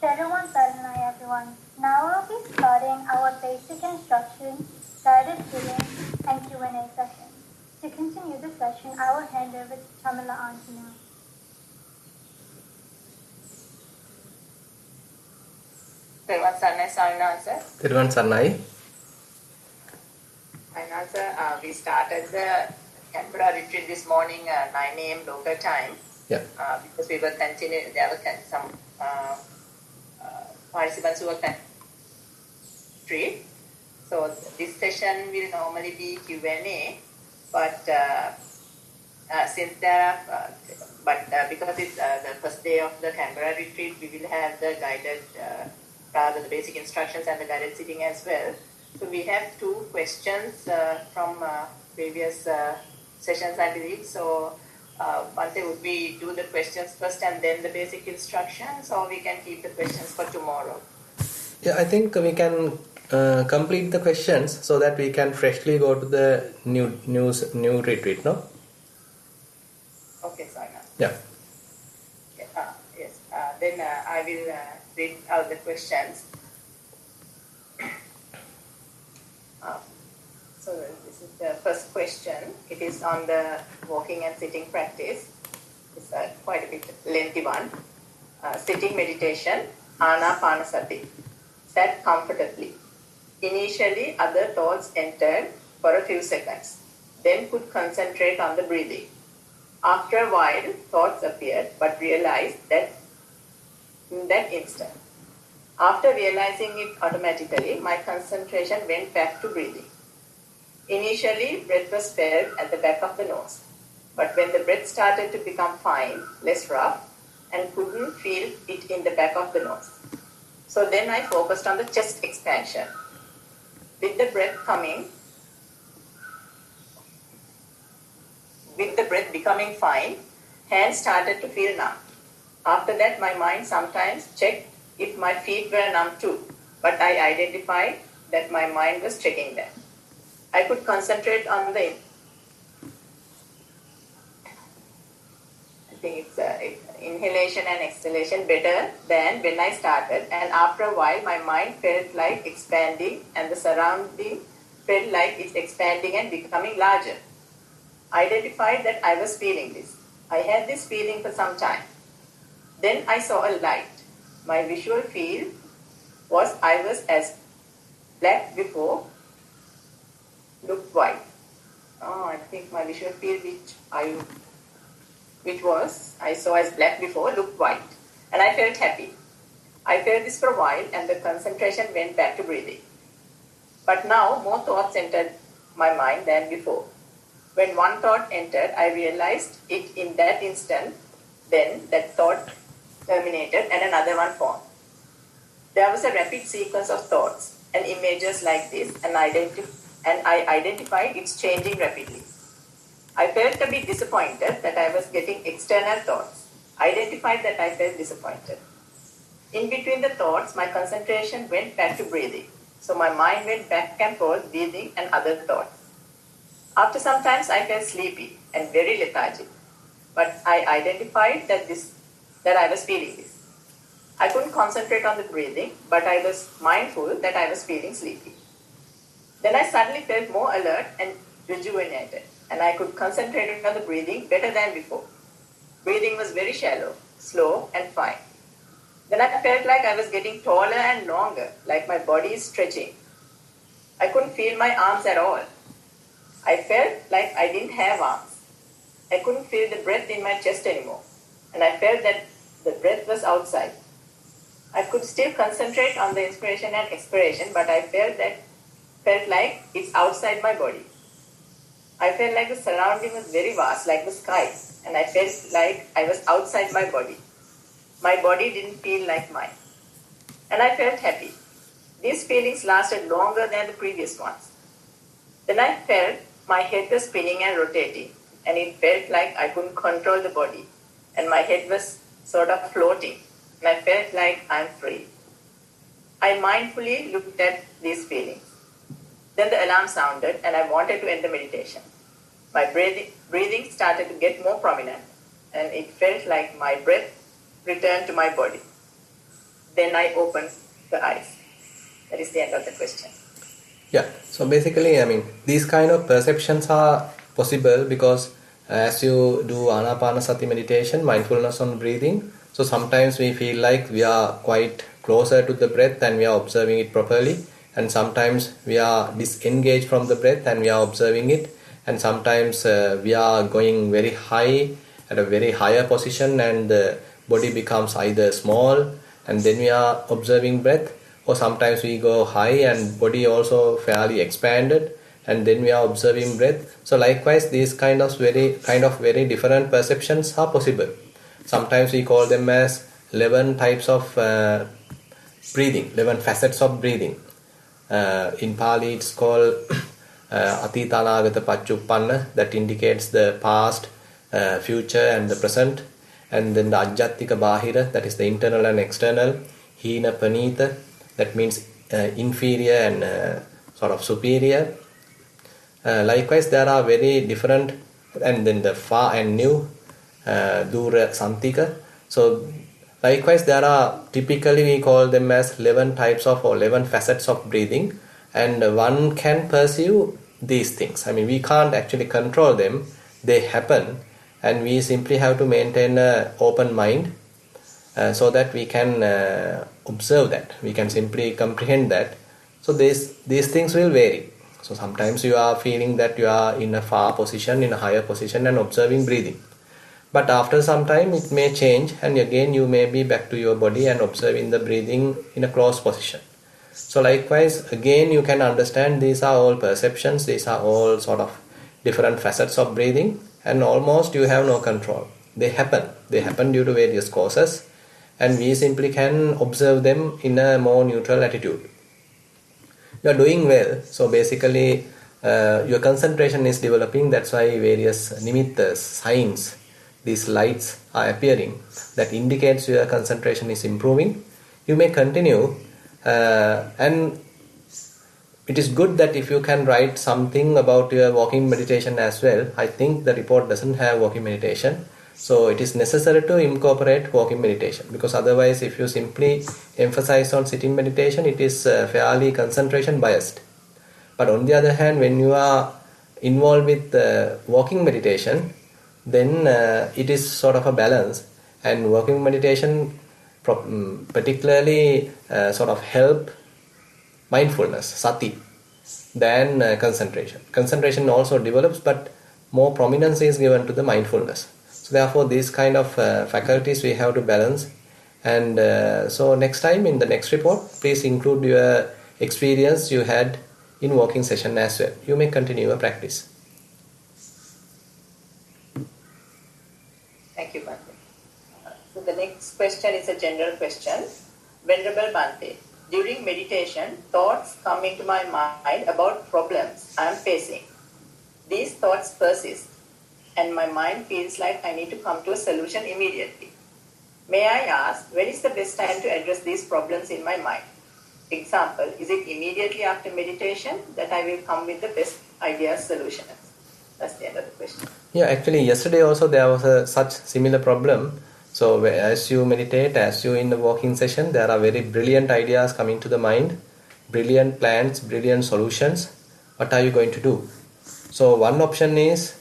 Thero and Vanaya, everyone. Now we'll be starting our basic instruction, guided healing, and Q&A session. To continue the session, I will hand over to Tamila Auntie now. Thero Saranai. Thero Saranai. We started the Canberra retreat this morning at 9 a.m. local time. Yeah. Because we were continuing, there were some participants who were retreat. So this session will normally be Q&A, but since there are, because it's the first day of the Canberra retreat, we will have the guided, rather the basic instructions and the guided sitting as well. So we have 2 questions from previous sessions, I believe. So Bante, would we do the questions first and then the basic instructions, or we can keep the questions for tomorrow? Yeah, I think we can complete the questions so that we can freshly go to the new retreat, no? Okay, Sarna. Yeah. Yes. Then I will read out the questions. So this is the first question. It is on the walking and sitting practice. It's quite a bit lengthy one. Sitting meditation, Anapanasati. Sat comfortably. Initially, other thoughts entered for a few seconds. Then could concentrate on the breathing. After a while, thoughts appeared, but realized that in that instant. After realizing it automatically, my concentration went back to breathing. Initially, breath was felt at the back of the nose. But when the breath started to become fine, less rough, and couldn't feel it in the back of the nose. So then I focused on the chest expansion. With the breath becoming fine, hands started to feel numb. After that, my mind sometimes checked if my feet were numb too, but I identified that my mind was checking that. I could concentrate on the, I think it's inhalation and exhalation better than when I started, and after a while my mind felt like expanding and the surrounding felt like it's expanding and becoming larger. I identified that I was feeling this. I had this feeling for some time. Then I saw a light. My visual field was I was as black before, looked white. I think my visual field which was I saw as black before looked white, and I felt happy. I felt this for a while, and the concentration went back to breathing. But now more thoughts entered my mind than before. When one thought entered, I realized it in that instant. Then that thought terminated and another one formed. There was a rapid sequence of thoughts and images like this, and I identified it's changing rapidly. I felt a bit disappointed that I was getting external thoughts. I identified that I felt disappointed. In between the thoughts, my concentration went back to breathing. So my mind went back and forth, breathing and other thoughts. After some time, I felt sleepy and very lethargic. But I identified that I was feeling this. I couldn't concentrate on the breathing, but I was mindful that I was feeling sleepy. Then I suddenly felt more alert and rejuvenated, and I could concentrate on the breathing better than before. Breathing was very shallow, slow, and fine. Then I felt like I was getting taller and longer, like my body is stretching. I couldn't feel my arms at all. I felt like I didn't have arms. I couldn't feel the breath in my chest anymore, and I felt that the breath was outside. I could still concentrate on the inspiration and expiration, but I felt like it's outside my body. I felt like the surrounding was very vast, like the sky, and I felt like I was outside my body. My body didn't feel like mine. And I felt happy. These feelings lasted longer than the previous ones. Then I felt my head was spinning and rotating, and it felt like I couldn't control the body, and my head was sort of floating, and I felt like I'm free. I mindfully looked at these feelings. Then the alarm sounded, and I wanted to end the meditation. My breathing started to get more prominent, and it felt like my breath returned to my body. Then I open the eyes. That is the end of the question. Yeah, so basically, I mean, these kind of perceptions are possible because as you do anapanasati meditation, mindfulness on breathing, so sometimes we feel like we are quite closer to the breath and we are observing it properly, and sometimes we are disengaged from the breath and we are observing it, and sometimes we are going very high at a very higher position and the body becomes either small and then we are observing breath, or sometimes we go high and body also fairly expanded and then we are observing breath. So likewise these kind of very different perceptions are possible. Sometimes we call them as 11 types of breathing, 11 facets of breathing. In Pali it's called Atita Anagata Pachuppanna, that indicates the past, future and the present. And then the Ajjattika Bahira, that is the internal and external. Hina Panita, that means inferior and sort of superior. Likewise there are very different, and then the far and new, Dura Santika. So likewise there are, typically we call them as 11 types of or 11 facets of breathing, and one can perceive these things. I mean, we can't actually control them, they happen, and we simply have to maintain an open mind so that we can observe that, we can simply comprehend that. So these things will vary. So sometimes you are feeling that you are in a far position, in a higher position and observing breathing. But after some time it may change and again you may be back to your body and observing the breathing in a close position. So likewise again you can understand these are all perceptions, these are all sort of different facets of breathing, and almost you have no control. They happen due to various causes, and we simply can observe them in a more neutral attitude. You are doing well, so basically your concentration is developing. That's why various nimittas, signs, these lights are appearing, that indicates your concentration is improving. You may continue, and it is good that if you can write something about your walking meditation as well. I think the report doesn't have walking meditation, so it is necessary to incorporate walking meditation, because otherwise if you simply emphasize on sitting meditation, it is fairly concentration biased. But on the other hand, when you are involved with walking meditation, then it is sort of a balance, and walking meditation particularly sort of help mindfulness, sati, than concentration. Concentration also develops, but more prominence is given to the mindfulness. So therefore these kind of faculties we have to balance. And so next time in the next report, please include your experience you had in walking session as well. You may continue your practice. Thank you, Bhante. So the next question is a general question. Venerable Bhante, during meditation, thoughts come into my mind about problems I am facing. These thoughts persist, and my mind feels like I need to come to a solution immediately. May I ask, when is the best time to address these problems in my mind? Example, is it immediately after meditation that I will come with the best ideas, solutions? That's the end of the question. Yeah, actually yesterday also there was such similar problem. So as you meditate, as you in the walking session, there are very brilliant ideas coming to the mind, brilliant plans, brilliant solutions. What are you going to do? So one option is,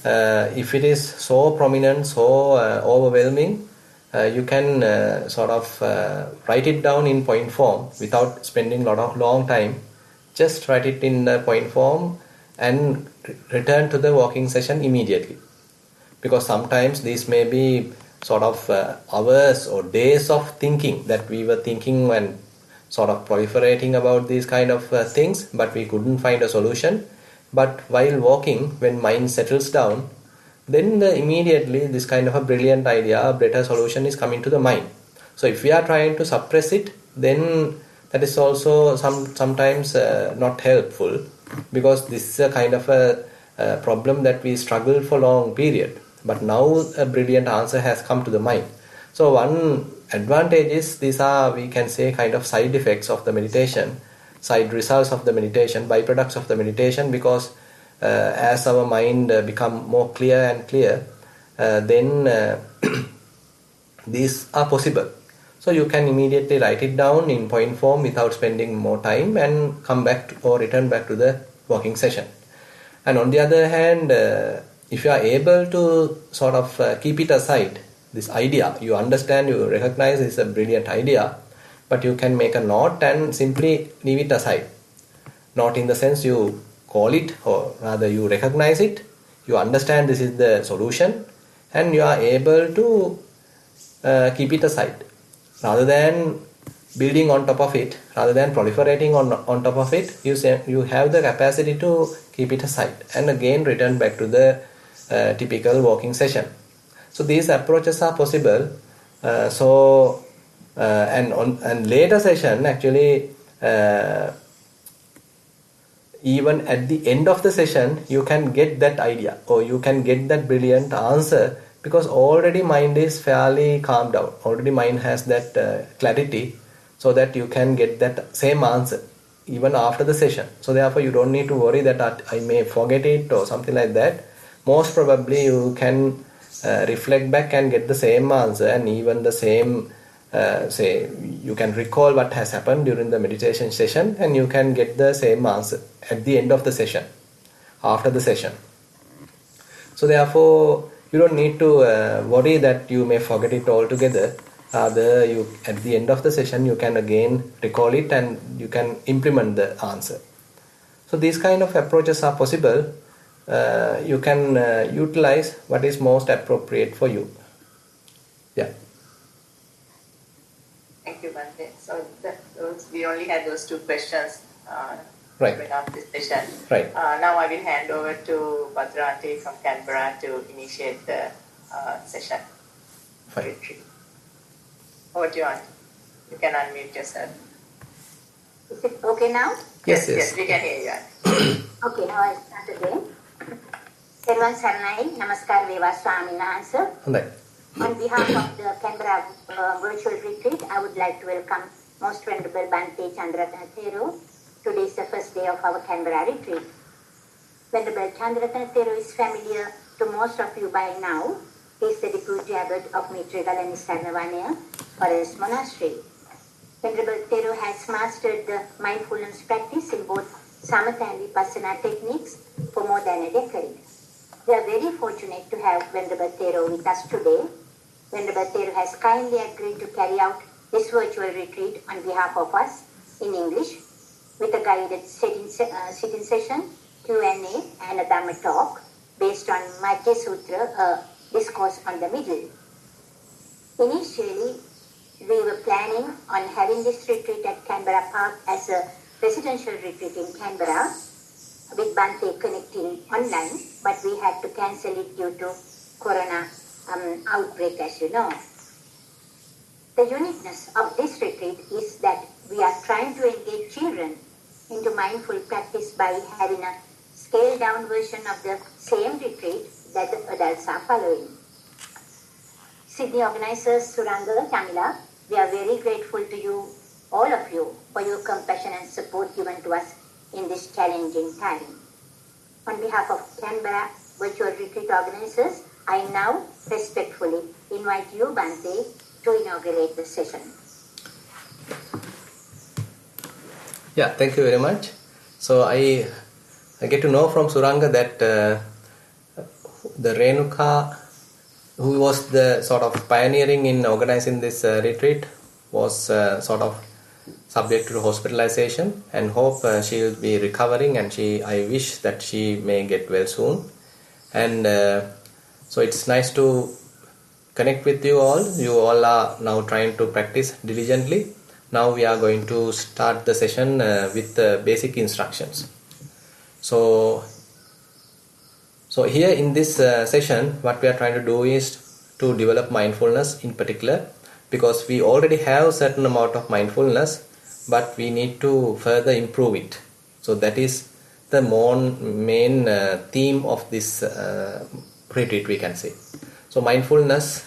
if it is so prominent, so overwhelming, you can sort of write it down in point form without spending long time. Just write it in the point form and return to the walking session immediately. Because sometimes these may be sort of hours or days of thinking that we were thinking and sort of proliferating about these kind of things, but we couldn't find a solution. But while walking, when mind settles down, then immediately this kind of a brilliant idea, a better solution is coming to the mind. So if we are trying to suppress it, then that is also sometimes not helpful, because this is a kind of a problem that we struggled for long period. But now a brilliant answer has come to the mind. So one advantage is, these are, we can say, kind of side effects of the meditation, side results of the meditation, byproducts of the meditation, because as our mind become more clear and clear, then these are possible. So you can immediately write it down in point form without spending more time and come back to, or return back to the working session. And on the other hand, if you are able to sort of keep it aside, this idea, you understand, you recognize it's a brilliant idea, but you can make a note and simply leave it aside. Not in the sense you call it, or rather you recognize it, you understand this is the solution, and you are able to keep it aside. Rather than building on top of it, rather than proliferating on top of it, you have the capacity to keep it aside and again return back to the typical walking session. So these approaches are possible. And later session actually, even at the end of the session, you can get that idea or you can get that brilliant answer, because already mind is fairly calmed down. Already mind has that clarity, so that you can get that same answer even after the session. So therefore you don't need to worry that I may forget it or something like that. Most probably you can reflect back and get the same answer, and even the same say you can recall what has happened during the meditation session, and you can get the same answer at the end of the session, after the session. So therefore you don't need to worry that you may forget it altogether. Rather, you at the end of the session you can again recall it and you can implement the answer. So these kind of approaches are possible. You can utilize what is most appropriate for you. Yeah. Thank you, Bhante. So we only had those two questions Right. going on this session. Right. Now I will hand over to Bhadranti from Canberra to initiate the session. Fine. Retreat. Over to you, Auntie. You can unmute yourself. Is it okay now? Yes. Yes, we can hear you, Auntie. Okay, now I start again. Servan Saranai, Namaskar Veva Swami Nansa. Right. On behalf of the Canberra virtual retreat, I would like to welcome Most Venerable Bhante Chandaratana Thero. Today is the first day of our Canberra retreat. Venerable Chandaratana Thero is familiar to most of you by now. He is the Deputy Abbot of Mitrigal and Nissarana Vanaya Forest Monastery. Venerable Thero has mastered the mindfulness practice in both Samatha and Vipassana techniques for more than a decade. We are very fortunate to have Venerable Thero with us today. Venerable Thero has kindly agreed to carry out this virtual retreat on behalf of us in English with a guided sitting session, Q&A and a Dhamma talk based on Madhya Sutra, a discourse on the middle. Initially, we were planning on having this retreat at Canberra Park as a residential retreat in Canberra, with Bhante connecting online, but we had to cancel it due to corona outbreak, as you know. The uniqueness of this retreat is that we are trying to engage children into mindful practice by having a scaled-down version of the same retreat that the adults are following. Sydney organizers Suranga, Tamila, we are very grateful to you, all of you, for your compassion and support given to us in this challenging time. On behalf of Canberra Virtual Retreat organizers, I now respectfully invite you, Bhante, to inaugurate the session. Yeah, thank you very much. So I get to know from Suranga that the Renuka, who was the sort of pioneering in organizing this retreat, was sort of subject to hospitalization, and hope she will be recovering, and I wish that she may get well soon. And so it's nice to connect with you all. You all are now trying to practice diligently. Now we are going to start the session with basic instructions. So here in this session, what we are trying to do is to develop mindfulness in particular, because we already have a certain amount of mindfulness, but we need to further improve it. So that is the main theme of this retreat, we can say. So mindfulness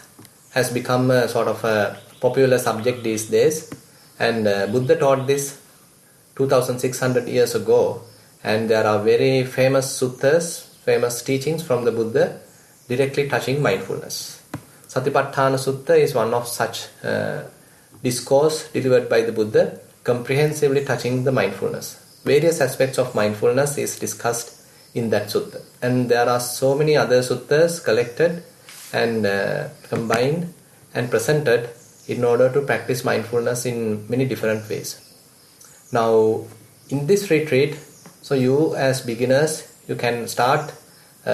has become a sort of a popular subject these days, and Buddha taught this 2600 years ago, and there are very famous suttas, famous teachings from the Buddha directly touching mindfulness. Satipatthana Sutta is one of such discourse delivered by the Buddha, comprehensively touching the mindfulness. Various aspects of mindfulness is discussed in that sutta. And there are so many other suttas collected and combined and presented in order to practice mindfulness in many different ways. Now, in this retreat, so you as beginners, you can start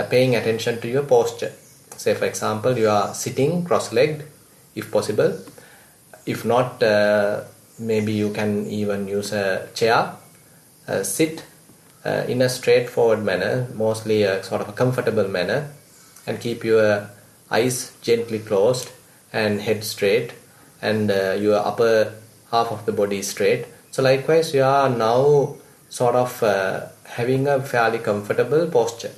paying attention to your posture. Say, for example, you are sitting cross-legged, if possible. If not, maybe you can even use a chair. Sit in a straightforward manner, mostly a sort of a comfortable manner, and keep your eyes gently closed and head straight, and your upper half of the body straight. So likewise, you are now sort of having a fairly comfortable posture.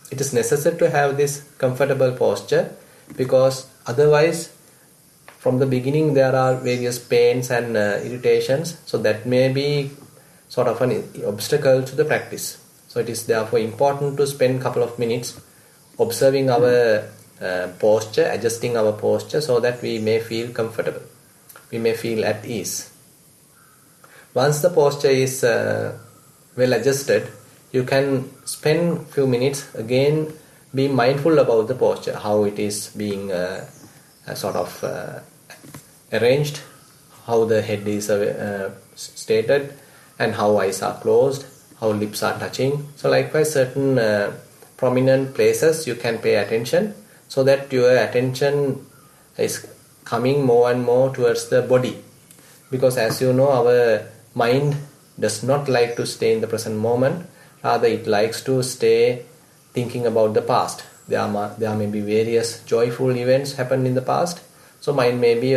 It is necessary to have this comfortable posture, because otherwise from the beginning there are various pains and irritations, so that may be sort of an obstacle to the practice. So it is therefore important to spend a couple of minutes observing our posture, adjusting our posture, so that we may feel comfortable, we may feel at ease. Once the posture is well adjusted, you can spend few minutes again being mindful about the posture, how it is being sort of arranged, how the head is stated, and how eyes are closed, how lips are touching. So likewise, certain prominent places you can pay attention, so that your attention is coming more and more towards the body. Because as you know, our mind does not like to stay in the present moment, rather it likes to stay thinking about the past. There may be various joyful events happened in the past, so mind may be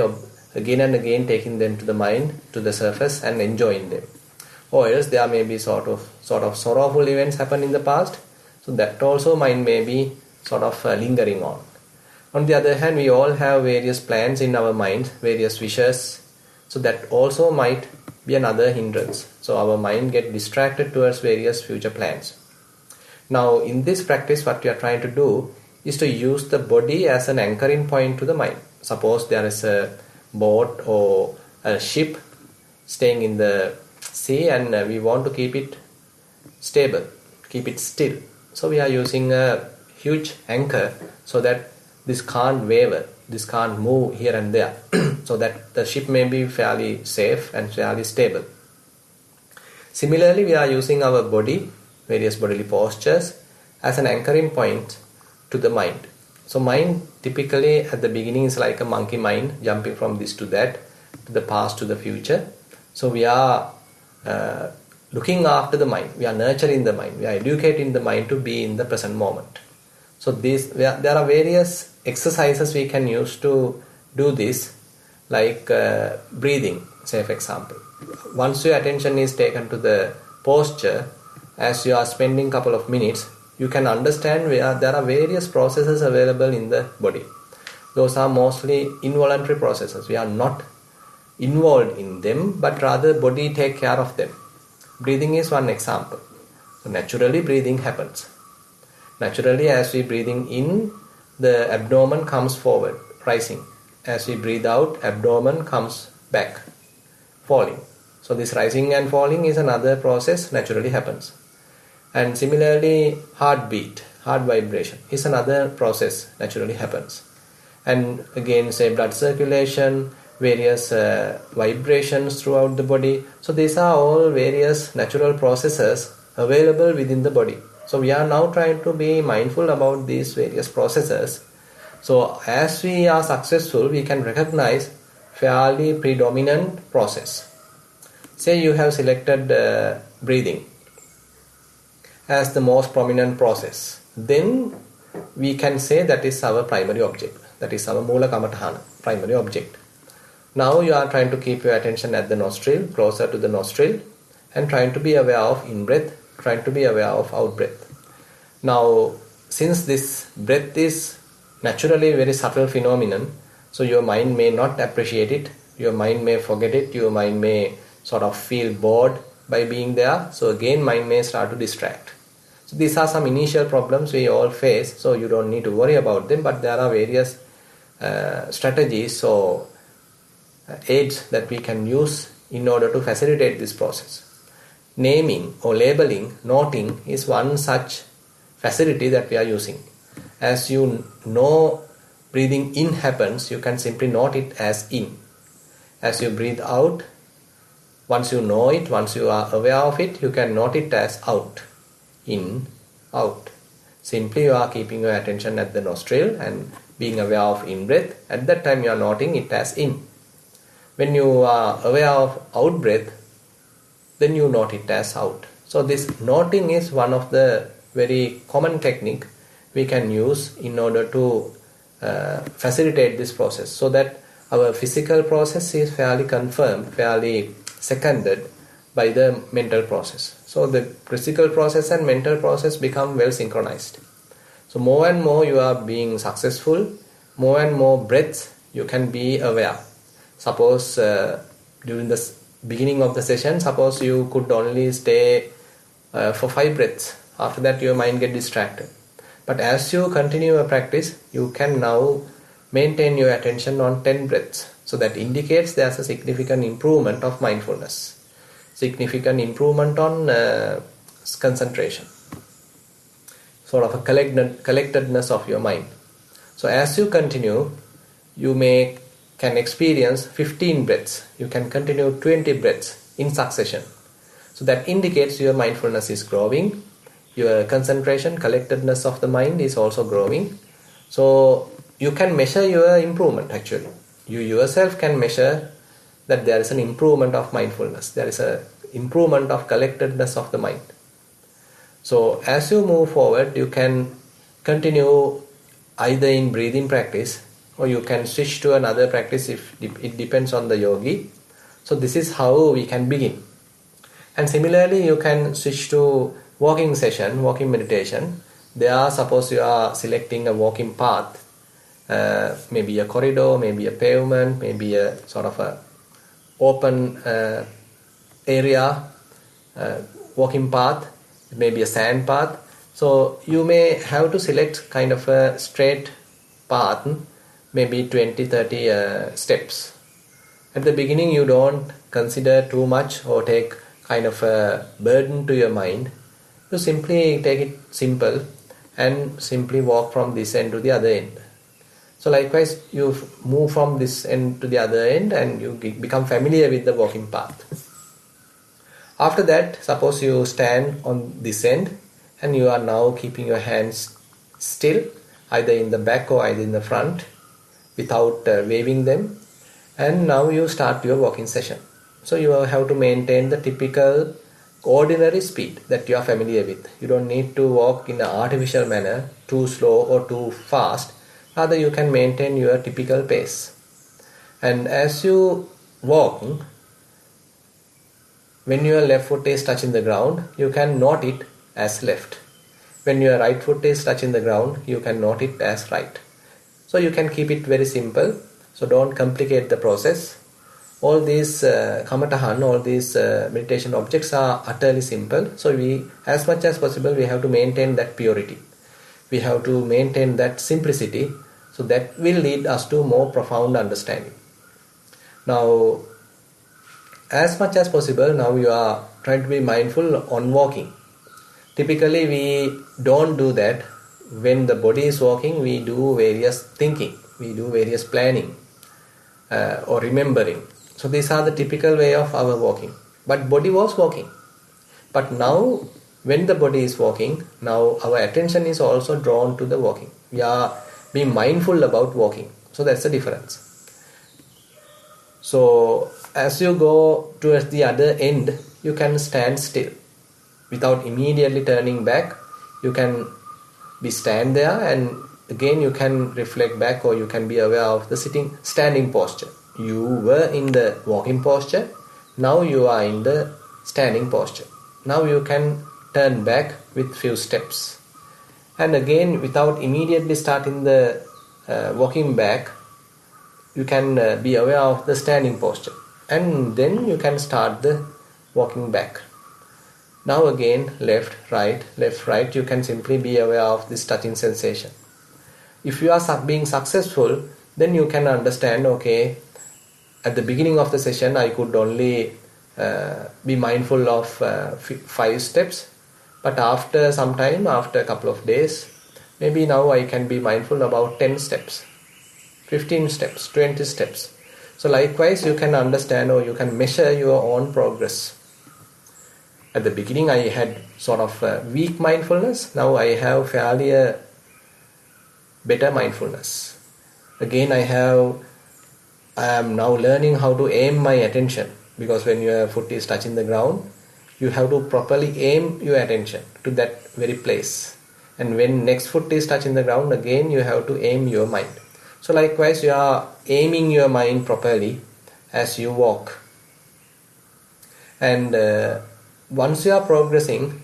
again and again taking them to the mind, to the surface, and enjoying them. Or else there may be sort of sorrowful events happen in the past, so that also mind may be sort of lingering on. On the other hand, we all have various plans in our mind, various wishes, so that also might be another hindrance. So our mind get distracted towards various future plans. Now in this practice, what we are trying to do is to use the body as an anchoring point to the mind. Suppose there is a boat or a ship staying in the sea, and we want to keep it stable, keep it still. So we are using a huge anchor, so that this can't waver, this can't move here and there, so that the ship may be fairly safe and fairly stable. Similarly, we are using our body, various bodily postures, as an anchoring point to the mind. So mind typically at the beginning is like a monkey mind, jumping from this to that, to the past to the future. So we are looking after the mind, we are nurturing the mind, we are educating the mind to be in the present moment. So there are various exercises we can use to do this, like breathing, say for example. Once your attention is taken to the posture, as you are spending a couple of minutes, you can understand there are various processes available in the body. Those are mostly involuntary processes. We are not involved in them, but rather body take care of them. Breathing is one example. So naturally breathing happens. Naturally, as we breathing in, the abdomen comes forward, rising. As we breathe out, abdomen comes back, falling. So this rising and falling is another process, naturally happens. And similarly, heartbeat, heart vibration is another process, naturally happens. And again, say blood circulation, various vibrations throughout the body. So these are all various natural processes available within the body. So we are now trying to be mindful about these various processes. So as we are successful, we can recognize fairly predominant process. Say you have selected breathing as the most prominent process. Then we can say that is our primary object. That is our Mula Kamatthana, primary object. Now you are trying to keep your attention at the nostril, closer to the nostril, and trying to be aware of in-breath, trying to be aware of out-breath. Now, since this breath is naturally a very subtle phenomenon, so your mind may not appreciate it, your mind may forget it, your mind may sort of feel bored by being there, so again mind may start to distract. So these are some initial problems we all face, so you don't need to worry about them, but there are various strategies or aids that we can use in order to facilitate this process. Naming or labeling, noting is one such facility that we are using. As you know breathing in happens, you can simply note it as in. As you breathe out, once you know it, once you are aware of it, you can note it as out. In, out. Simply you are keeping your attention at the nostril and being aware of in-breath. At that time you are noting it as in. When you are aware of out-breath, then you note it as out. So this noting is one of the very common technique we can use in order to facilitate this process, so that our physical process is fairly confirmed, fairly seconded by the mental process. So the physical process and mental process become well synchronized. So more and more you are being successful, more and more breaths you can be aware. Suppose during the beginning of the session, suppose you could only stay for 5 breaths. After that your mind get distracted. But as you continue your practice, you can now maintain your attention on 10 breaths. So that indicates there's a significant improvement of mindfulness, significant improvement on concentration, sort of a collectedness of your mind. So as you continue, you can experience 15 breaths. You can continue 20 breaths in succession. So that indicates your mindfulness is growing. Your concentration, collectedness of the mind is also growing. So you can measure your improvement actually. You yourself can measure that there is an improvement of mindfulness. There is an improvement of collectedness of the mind. So as you move forward, you can continue either in breathing practice or you can switch to another practice if it depends on the yogi. So this is how we can begin. And similarly, you can switch to walking session, walking meditation. There, suppose you are selecting a walking path, maybe a corridor, maybe a pavement, maybe a sort of a open area, walking path, maybe a sand path. So you may have to select kind of a straight path, maybe 20-30 steps. At the beginning you don't consider too much or take kind of a burden to your mind. You simply take it simple and simply walk from this end to the other end. So likewise you move from this end to the other end and you become familiar with the walking path. After that, suppose you stand on this end and you are now keeping your hands still, either in the back or either in the front, without waving them, and now you start your walking session. So you have to maintain the typical ordinary speed that you are familiar with. You don't need to walk in an artificial manner, too slow or too fast. Rather you can maintain your typical pace. And as you walk, when your left foot is touching the ground, you can note it as left. When your right foot is touching the ground, you can note it as right. So you can keep it very simple. So don't complicate the process. All these kamatahan, all these meditation objects are utterly simple. So we, as much as possible, we have to maintain that purity. We have to maintain that simplicity. So that will lead us to more profound understanding. Now, as much as possible, now you are trying to be mindful on walking. Typically, we don't do that. When the body is walking, we do various thinking. We do various planning or remembering. So these are the typical way of our walking. But body was walking. But now, when the body is walking, now our attention is also drawn to the walking. We are being mindful about walking. So that's the difference. So as you go towards the other end, you can stand still. Without immediately turning back, you can stand there and again you can reflect back or you can be aware of the standing posture. You were in the walking posture, now you are in the standing posture. Now you can turn back with few steps. And again, without immediately starting the walking back, you can be aware of the standing posture. And then you can start the walking back. Now again, left, right, you can simply be aware of this touching sensation. If you are being successful, then you can understand, okay, at the beginning of the session I could only be mindful of 5 steps, but after some time, after a couple of days, maybe now I can be mindful about 10 steps, 15 steps, 20 steps. So likewise you can understand or you can measure your own progress. At the beginning I had sort of weak mindfulness, now I have fairly a better mindfulness. Again I am now learning how to aim my attention, because when your foot is touching the ground, you have to properly aim your attention to that very place. And when next foot is touching the ground, again you have to aim your mind. So likewise you are aiming your mind properly as you walk. And once you are progressing,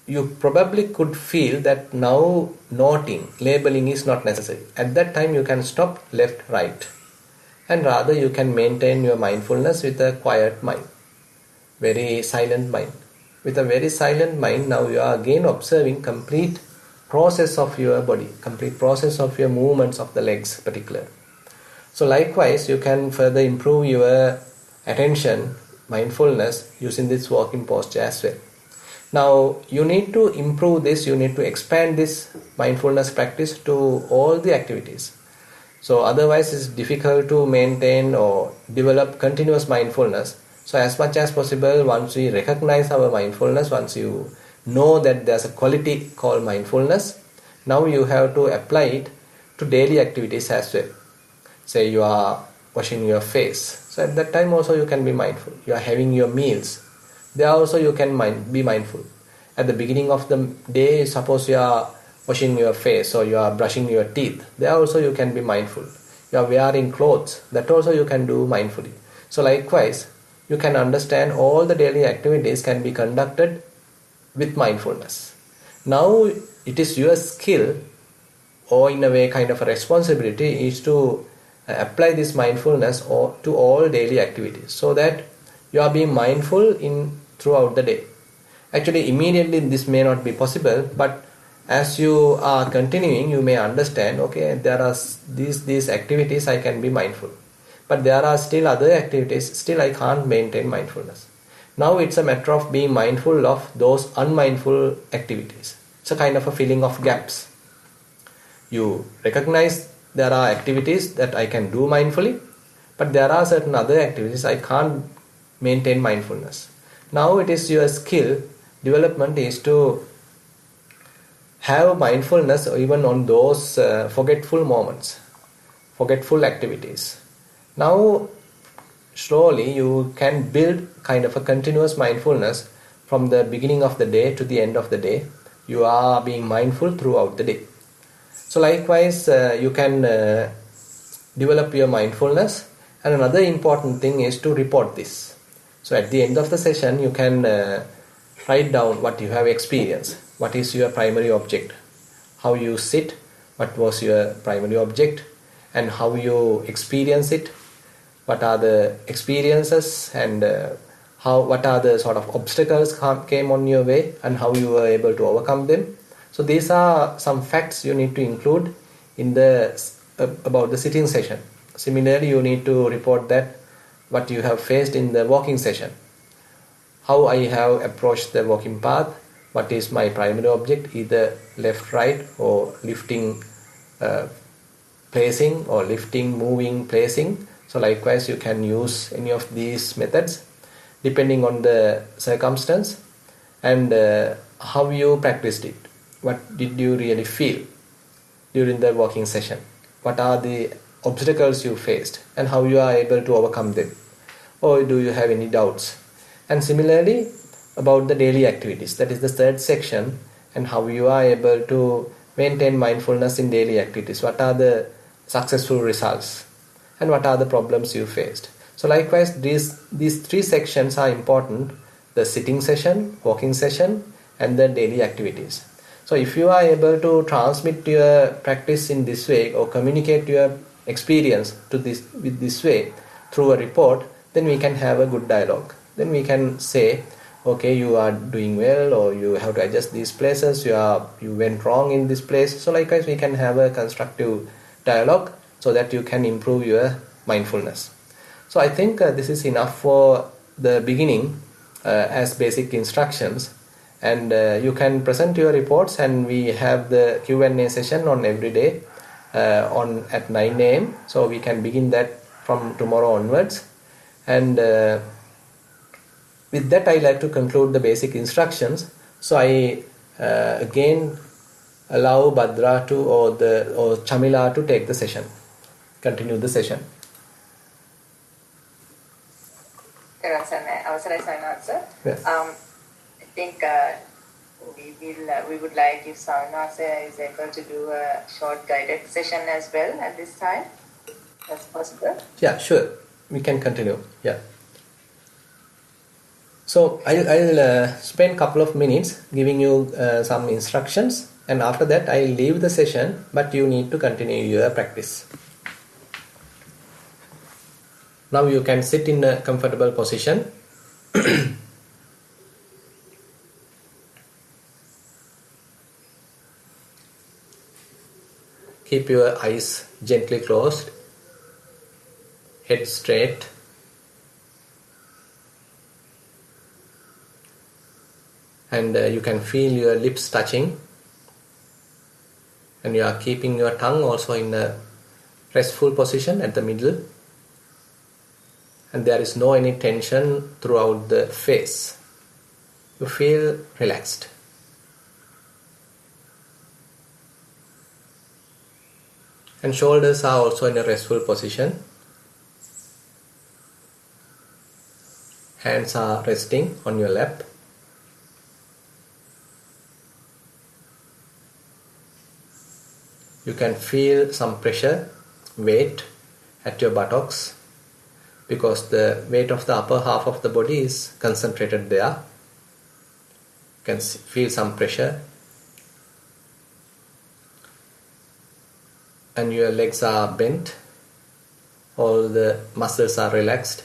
you probably could feel that now noting, labeling is not necessary. At that time you can stop left, right, and rather you can maintain your mindfulness with a quiet mind, very silent mind. With a very silent mind, now you are again observing complete process of your body, complete process of your movements of the legs particular. So likewise you can further improve your attention, mindfulness using this walking posture as well. Now you need to improve this, you need to expand this mindfulness practice to all the activities. So otherwise it's difficult to maintain or develop continuous mindfulness. So as much as possible, once we recognize our mindfulness, once you know that there's a quality called mindfulness, now you have to apply it to daily activities as well. Say you are washing your face, so at that time also you can be mindful. You are having your meals, there also you can be mindful. At the beginning of the day, suppose you are washing your face or you are brushing your teeth, there also you can be mindful. You are wearing clothes, that also you can do mindfully. So likewise, you can understand all the daily activities can be conducted with mindfulness. Now it is your skill, or in a way kind of a responsibility, is to apply this mindfulness to all daily activities, so that you are being mindful throughout the day. Actually immediately this may not be possible, but as you are continuing, you may understand, okay, there are these activities I can be mindful, but there are still other activities, still I can't maintain mindfulness. Now it's a matter of being mindful of those unmindful activities. It's a kind of a filling of gaps. You recognize there are activities that I can do mindfully, but there are certain other activities I can't maintain mindfulness. Now it is your skill development is to have mindfulness even on those forgetful moments, forgetful activities. Now slowly you can build kind of a continuous mindfulness from the beginning of the day to the end of the day. You are being mindful throughout the day. So likewise you can develop your mindfulness, and another important thing is to report this. So at the end of the session you can write down what you have experienced, what is your primary object, how you sit, what was your primary object, and how you experience it, what are the experiences, and what are the sort of obstacles came on your way and how you were able to overcome them. So these are some facts you need to include in about the sitting session. Similarly, you need to report that what you have faced in the walking session, how I have approached the walking path, what is my primary object, either left, right, or lifting, placing, or lifting, moving, placing. So likewise you can use any of these methods depending on the circumstance, and how you practiced it. What did you really feel during the walking session? What are the obstacles you faced and how you are able to overcome them? Or do you have any doubts? And similarly about the daily activities, that is the third section, and how you are able to maintain mindfulness in daily activities. What are the successful results and what are the problems you faced? So likewise these three sections are important: the sitting session, walking session, and the daily activities. So if you are able to transmit your practice in this way, or communicate your experience with this way through a report, then we can have a good dialogue. Then we can say, okay, you are doing well, or you have to adjust these places, you went wrong in this place. So likewise we can have a constructive dialogue so that you can improve your mindfulness. So I think this is enough for the beginning as basic instructions, and you can present your reports, and we have the Q&A session on every day on at 9 a.m. So we can begin that from tomorrow onwards. And with that, I like to conclude the basic instructions. So I again allow Bhadra to or Chamila to take the session, continue the session. අවසරයි සයනාස. Yes. I think we would like if Sayanasa is able to do a short guided session as well at this time. That's possible. Yeah, sure. We can continue. Yeah. So I'll spend a couple of minutes giving you some instructions, and after that I'll leave the session, but you need to continue your practice. Now you can sit in a comfortable position. Keep your eyes gently closed, head straight. And you can feel your lips touching, and you are keeping your tongue also in a restful position at the middle, and there is no any tension throughout the face. You feel relaxed. And shoulders are also in a restful position. Hands are resting on your lap. You can feel some pressure, weight at your buttocks, because the weight of the upper half of the body is concentrated there. You can feel some pressure. And your legs are bent. All the muscles are relaxed.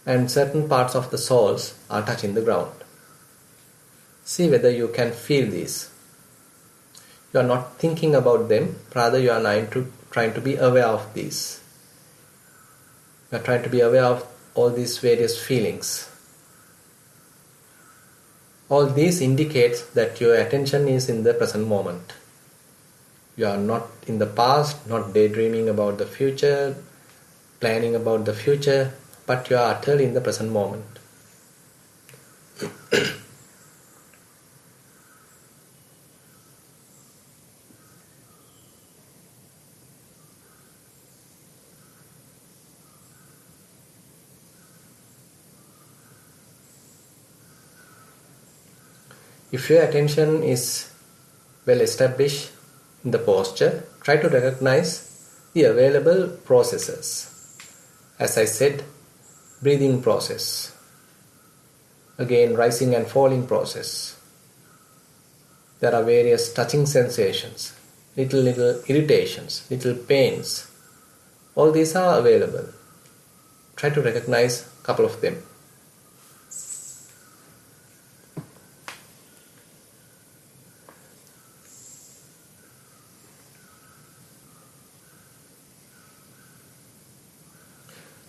And certain parts of the soles are touching the ground. See whether you can feel these. You are not thinking about them, rather you are trying to be aware of these. You are trying to be aware of all these various feelings. All these indicates that your attention is in the present moment. You are not in the past, not daydreaming about the future, planning about the future, but you are utterly in the present moment. If your attention is well established in the posture, try to recognize the available processes. As I said, breathing process. Again, rising and falling process. There are various touching sensations, little irritations, little pains. All these are available. Try to recognize a couple of them.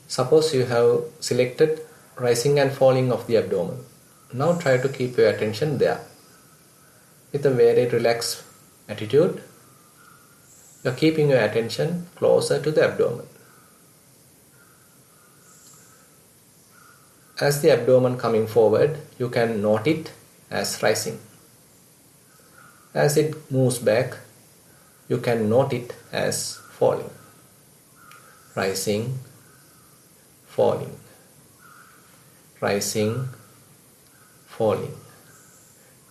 Suppose you have selected rising and falling of the abdomen. Now try to keep your attention there. With a very relaxed attitude, you are keeping your attention closer to the abdomen. As the abdomen coming forward, you can note it as rising. As it moves back, you can note it as falling. Rising, falling, rising, falling.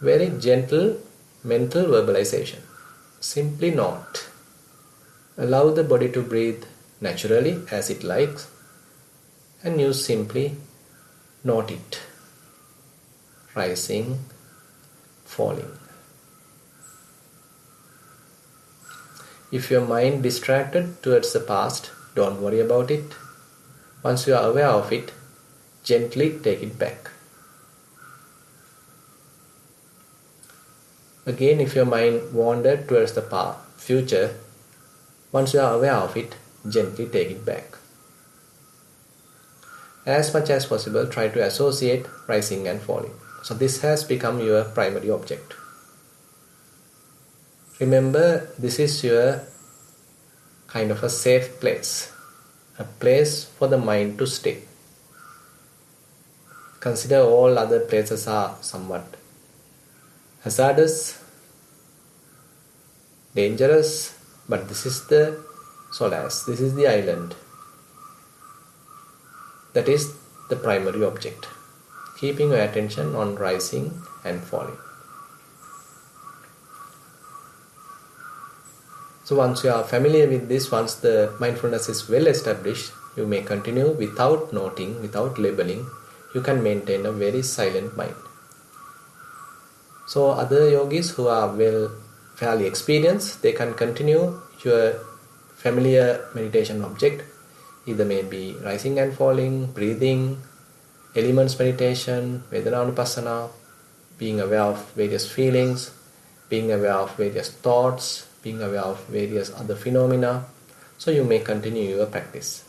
Very gentle mental verbalization. Simply note. Allow the body to breathe naturally as it likes, and you simply note it. Rising, falling. If your mind distracted towards the past, don't worry about it. Once you are aware of it, gently take it back. Again, if your mind wandered towards the future, once you are aware of it, gently take it back. As much as possible, try to associate rising and falling. So this has become your primary object. Remember, this is your kind of a safe place, a place for the mind to stay. Consider all other places are somewhat hazardous, dangerous, but this is the solace, this is the island. That is the primary object, keeping your attention on rising and falling. So once you are familiar with this, once the mindfulness is well established, you may continue without noting, without labeling. You can maintain a very silent mind. So other yogis who are fairly experienced, they can continue your familiar meditation object. Either may be rising and falling, breathing, elements meditation, Vedana-Anupassana, being aware of various feelings, being aware of various thoughts, being aware of various other phenomena. So you may continue your practice.